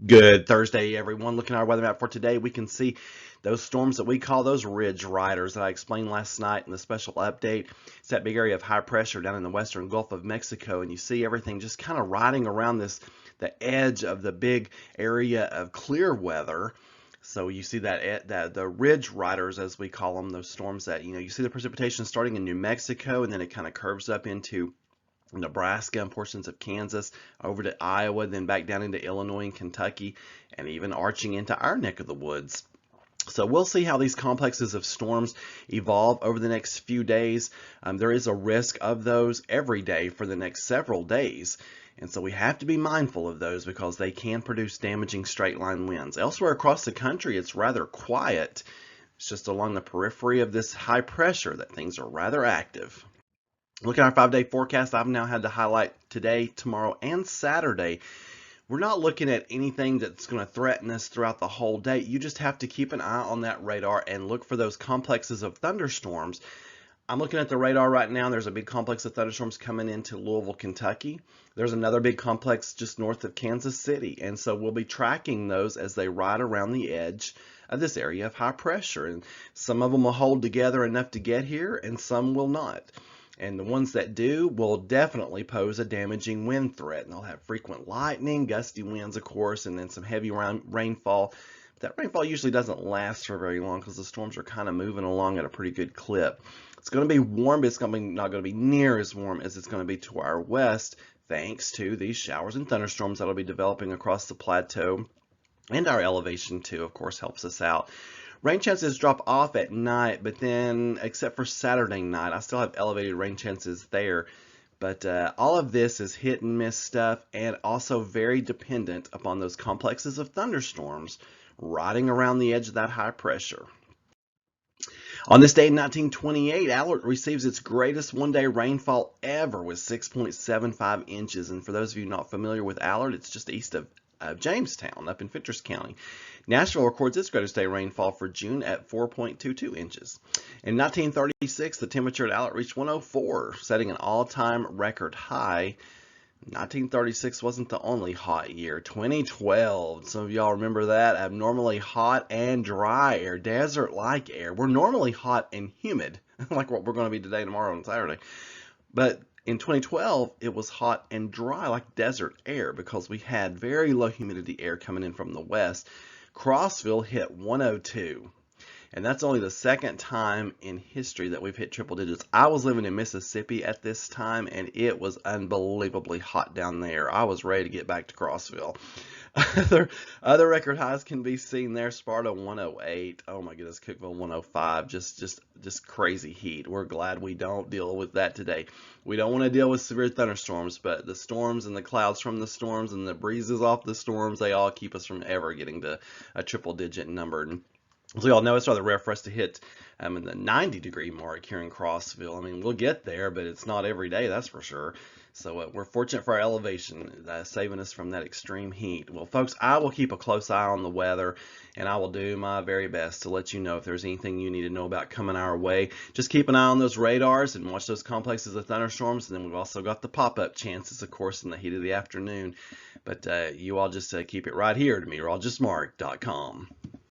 Good Thursday, everyone. Looking at our weather map for today, we can see those storms that we call those ridge riders that I explained last night in the special update. It's that big area of high pressure down in the western Gulf of Mexico, and you see everything just kind of riding around the edge of the big area of clear weather. So you see that the ridge riders, as we call them, those storms that you see the precipitation starting in New Mexico, and then it kind of curves up into Nebraska and portions of Kansas, over to Iowa, then back down into Illinois and Kentucky, and even arching into our neck of the woods. So we'll see how these complexes of storms evolve over the next few days. There is a risk of those every day for the next several days. And so we have to be mindful of those because they can produce damaging straight line winds. Elsewhere across the country, it's rather quiet. It's just along the periphery of this high pressure that things are rather active. Looking at our 5-day forecast, I've now had to highlight today, tomorrow, and Saturday. We're not looking at anything that's going to threaten us throughout the whole day. You just have to keep an eye on that radar and look for those complexes of thunderstorms. I'm looking at the radar right now. There's a big complex of thunderstorms coming into Louisville, Kentucky. There's another big complex just north of Kansas City. And so we'll be tracking those as they ride around the edge of this area of high pressure. And some of them will hold together enough to get here, and some will not. And the ones that do will definitely pose a damaging wind threat. And they'll have frequent lightning, gusty winds, of course, and then some heavy rainfall. That rainfall usually doesn't last for very long because the storms are kind of moving along at a pretty good clip. It's going to be warm, but it's not going to be near as warm as it's going to be to our west, thanks to these showers and thunderstorms that will be developing across the plateau. And our elevation, too, of course, helps us out. Rain chances drop off at night, but then, except for Saturday night, I still have elevated rain chances there. But all of this is hit and miss stuff, and also very dependent upon those complexes of thunderstorms riding around the edge of that high pressure. On this day in 1928, Allard receives its greatest one-day rainfall ever with 6.75 inches. And for those of you not familiar with Allard, it's just east of Jamestown, up in Fitchers County. Nashville records its greatest day rainfall for June at 4.22 inches. In 1936, the temperature at Allard reached 104, setting an all-time record high. 1936 wasn't the only hot year. 2012, some of y'all remember that, abnormally hot and dry air, desert-like air. We're normally hot and humid, like what we're going to be today, tomorrow, and Saturday. But in 2012, it was hot and dry like desert air because we had very low humidity air coming in from the west. Crossville hit 102. And that's only the second time in history that we've hit triple digits. I was living in Mississippi at this time, and it was unbelievably hot down there. I was ready to get back to Crossville. Other record highs can be seen there. Sparta 108. Oh my goodness, Cookeville 105. Just crazy heat. We're glad we don't deal with that today. We don't want to deal with severe thunderstorms, but the storms and the clouds from the storms and the breezes off the storms, they all keep us from ever getting to a triple digit number. And as we all know, it's rather rare for us to hit in the 90-degree mark here in Crossville. I mean, we'll get there, but it's not every day, that's for sure. So we're fortunate for our elevation, saving us from that extreme heat. Well, folks, I will keep a close eye on the weather, and I will do my very best to let you know if there's anything you need to know about coming our way. Just keep an eye on those radars and watch those complexes of thunderstorms. And then we've also got the pop-up chances, of course, in the heat of the afternoon. But you all just keep it right here to meteorologistmark.com.